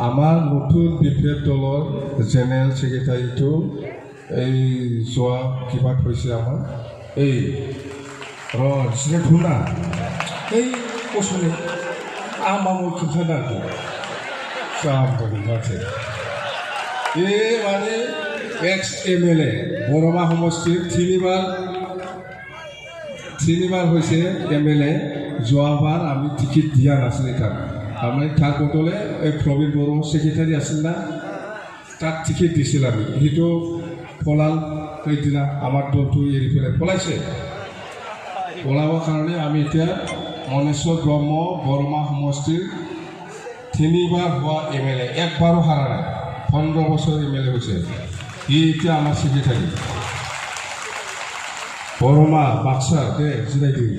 আমাৰ নতুন বিপেড দলৰ জেনেৰেল ছেক্ৰেটাৰীটো এই যোৱা কিবা হৈছে আমাৰ এই যিটো ধুনা এই কচুনে আমামোৰ खोन्थानांगौ जाम्बारिमाथो এই মানে এক্স MLA বৰমা সমষ্টিৰ তিনিবাৰ হৈছে MLA যোৱাবাৰ আমি টিকেট দিয়া নাছিল তাক আমি তাৰ বদলে এই প্ৰবীণ বড়ো ছেক্ৰেটাৰী আছিল না তাক টিকেট দিছিল আমি সেইটো পলাল সেইদিনা আমাৰ দলটো এৰি পেলাই পলাইছে পলাবৰ কাৰণে আমি এতিয়া মনেশ্বৰ ব্ৰহ্ম বৰমা সমষ্টিৰ তিনিবাৰ হোৱা MLA একবাৰো হাৰা নাই 15 বছৰ MLA হৈছে ই এতিয়া আমাৰ ছেক্ৰেটাৰী বৰমা বাক্সা দে জিৰাই দিওঁ